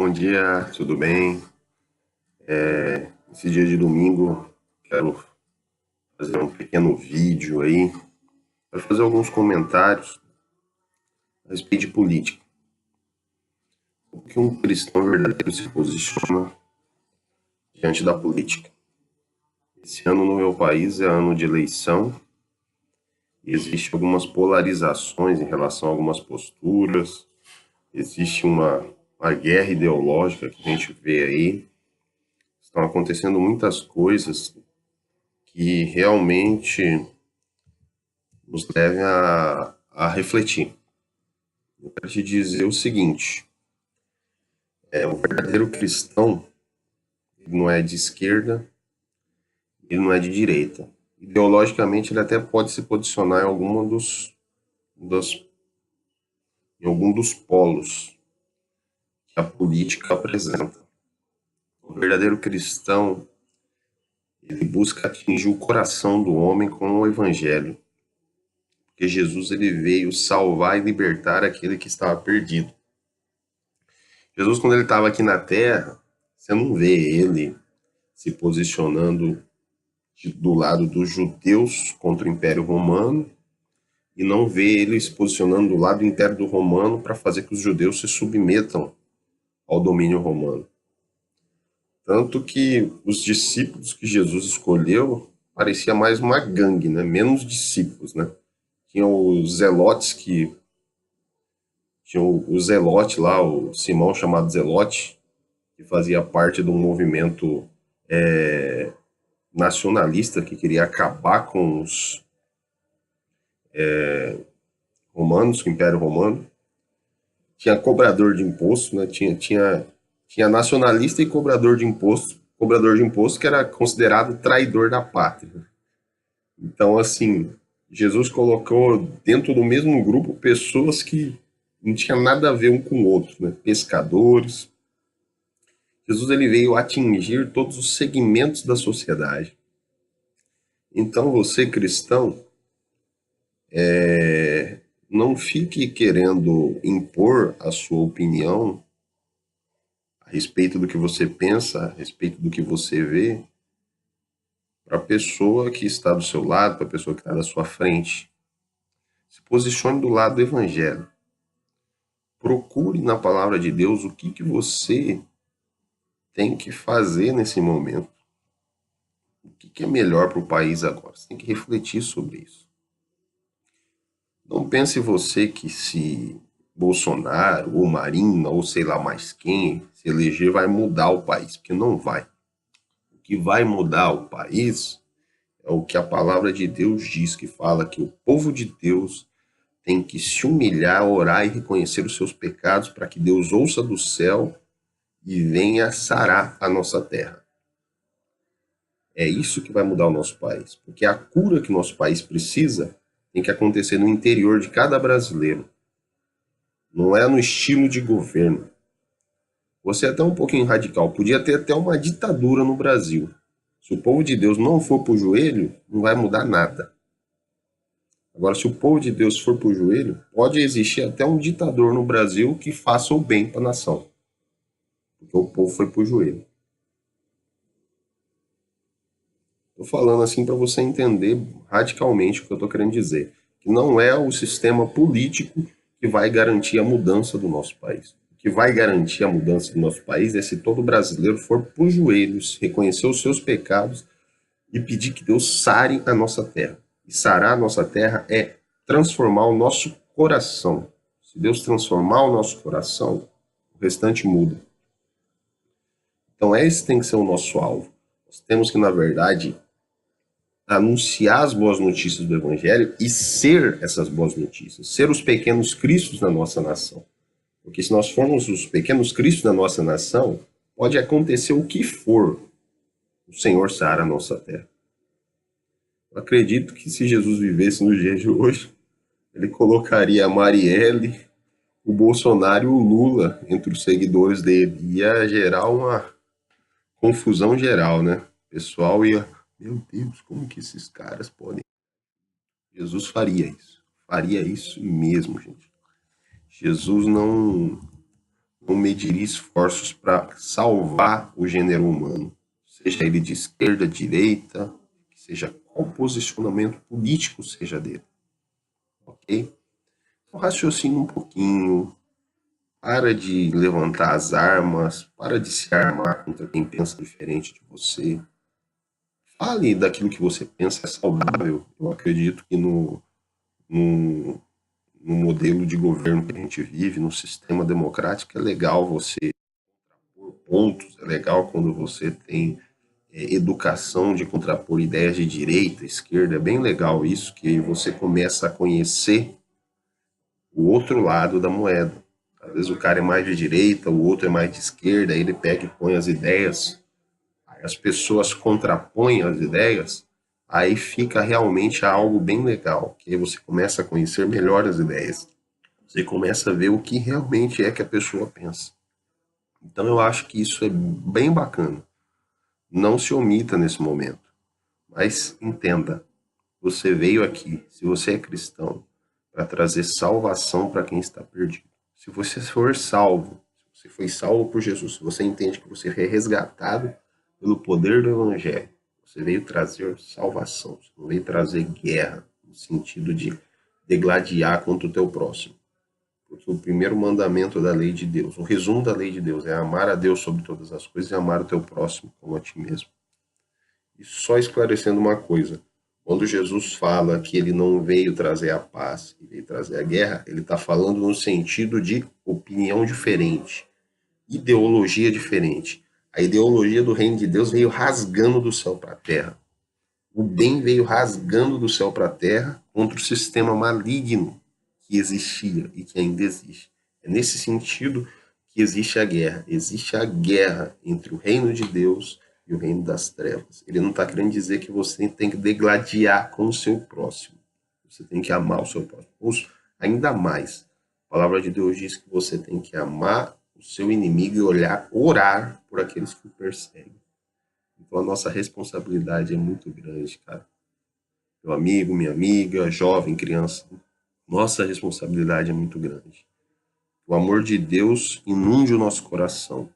Bom dia, tudo bem? Esse dia de domingo quero fazer um pequeno vídeo aí para fazer alguns comentários a respeito de política. Como que um cristão verdadeiro se posiciona diante da política? Esse ano no meu país é ano de eleição e existem algumas polarizações em relação a algumas posturas, existe uma guerra ideológica que a gente vê aí, estão acontecendo muitas coisas que realmente nos devem a refletir. Eu quero te dizer o seguinte: o verdadeiro cristão ele não é de esquerda, ele não é de direita. Ideologicamente, ele até pode se posicionar dos, em algum dos polos que a política apresenta. O verdadeiro cristão ele busca atingir o coração do homem com o evangelho, porque Jesus ele veio salvar e libertar aquele que estava perdido. Jesus, quando ele estava aqui na terra, você não vê ele se posicionando do lado dos judeus contra o Império Romano e não vê ele se posicionando do lado do Império Romano para fazer que os judeus se submetam ao domínio romano. Tanto que os discípulos que Jesus escolheu parecia mais uma gangue, né? Menos discípulos, né? Tinha os zelotes que tinha o Zelote lá, o Simão chamado Zelote, que fazia parte de um movimento nacionalista que queria acabar com os romanos, com o Império Romano. Tinha cobrador de imposto, né? Tinha nacionalista e cobrador de imposto. Cobrador de imposto que era considerado traidor da pátria. Então, assim, Jesus colocou dentro do mesmo grupo pessoas que não tinham nada a ver um com o outro, né? Pescadores. Jesus ele veio atingir todos os segmentos da sociedade. Então, você cristão, não fique querendo impor a sua opinião a respeito do que você pensa, a respeito do que você vê, para a pessoa que está do seu lado, para a pessoa que está na sua frente. Se posicione do lado do evangelho. Procure na palavra de Deus o que você tem que fazer nesse momento. O que é melhor para o país agora? Você tem que refletir sobre isso. Não pense você que se Bolsonaro ou Marina ou sei lá mais quem se eleger vai mudar o país, porque não vai. O que vai mudar o país é o que a palavra de Deus diz, que fala que o povo de Deus tem que se humilhar, orar e reconhecer os seus pecados para que Deus ouça do céu e venha sarar a nossa terra. É isso que vai mudar o nosso país, porque a cura que o nosso país precisa tem que acontecer no interior de cada brasileiro. Não é no estilo de governo. Você é até um pouquinho radical. Podia ter até uma ditadura no Brasil. Se o povo de Deus não for para o joelho, não vai mudar nada. Agora, se o povo de Deus for para o joelho, pode existir até um ditador no Brasil que faça o bem para a nação. Porque o povo foi para o joelho. Estou falando assim para você entender radicalmente o que eu estou querendo dizer. Que não é o sistema político que vai garantir a mudança do nosso país. O que vai garantir a mudança do nosso país é se todo brasileiro for para os joelhos, reconhecer os seus pecados e pedir que Deus sare a nossa terra. E sarar a nossa terra é transformar o nosso coração. Se Deus transformar o nosso coração, o restante muda. Então esse tem que ser o nosso alvo. Nós temos que, na verdade, anunciar as boas notícias do Evangelho e ser essas boas notícias, ser os pequenos cristos da nossa nação. Porque se nós formos os pequenos cristos da nossa nação, pode acontecer o que for, o Senhor sara a nossa terra. Eu acredito que se Jesus vivesse no dia de hoje, ele colocaria a Marielle, o Bolsonaro e o Lula entre os seguidores dele. Ia gerar uma confusão geral, né? O pessoal ia, meu Deus, como que esses caras podem? Jesus faria isso mesmo, gente. Jesus não mediria esforços para salvar o gênero humano, seja ele de esquerda, direita, seja qual posicionamento político seja dele, ok? Então, raciocine um pouquinho, para de levantar as armas, para de se armar contra quem pensa diferente de você. Fale daquilo que você pensa é saudável. Eu acredito que no modelo de governo que a gente vive, no sistema democrático, é legal você pôr pontos, é legal quando você tem educação de contrapor ideias de direita, esquerda, é bem legal isso, que você começa a conhecer o outro lado da moeda. Às vezes o cara é mais de direita, o outro é mais de esquerda, aí ele pega e põe as ideias, aí as pessoas contrapõem as ideias, aí fica realmente algo bem legal, que aí você começa a conhecer melhor as ideias. Você começa a ver o que realmente é que a pessoa pensa. Então eu acho que isso é bem bacana. Não se omita nesse momento, mas entenda, você veio aqui, se você é cristão, para trazer salvação para quem está perdido. Se você for salvo, se você foi salvo por Jesus, se você entende que você é resgatado pelo poder do Evangelho, você veio trazer salvação, você não veio trazer guerra, no sentido de degladiar contra o teu próximo. Porque o primeiro mandamento da lei de Deus, o resumo da lei de Deus, é amar a Deus sobre todas as coisas e amar o teu próximo como a ti mesmo. E só esclarecendo uma coisa, quando Jesus fala que ele não veio trazer a paz, e veio trazer a guerra, ele está falando no sentido de opinião diferente, ideologia diferente. A ideologia do reino de Deus veio rasgando do céu para a terra. O bem veio rasgando do céu para a terra contra o sistema maligno que existia e que ainda existe. É nesse sentido que existe a guerra. Existe a guerra entre o reino de Deus e o reino das trevas. Ele não está querendo dizer que você tem que degladiar com o seu próximo. Você tem que amar o seu próximo. Ou ainda mais, a palavra de Deus diz que você tem que amar o seu inimigo e orar por aqueles que o perseguem. Então a nossa responsabilidade é muito grande, cara. Meu amigo, minha amiga, jovem, criança, nossa responsabilidade é muito grande. O amor de Deus inunde o nosso coração.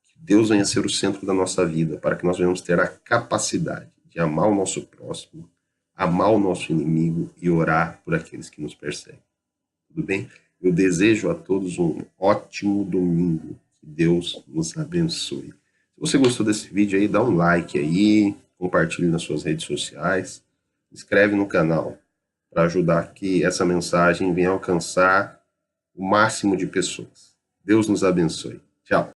Que Deus venha ser o centro da nossa vida, para que nós venhamos ter a capacidade de amar o nosso próximo, amar o nosso inimigo e orar por aqueles que nos perseguem. Tudo bem? Eu desejo a todos um ótimo domingo. Que Deus nos abençoe. Se você gostou desse vídeo aí, dá um like aí, compartilhe nas suas redes sociais, se inscreve no canal para ajudar que essa mensagem venha alcançar o máximo de pessoas. Deus nos abençoe. Tchau.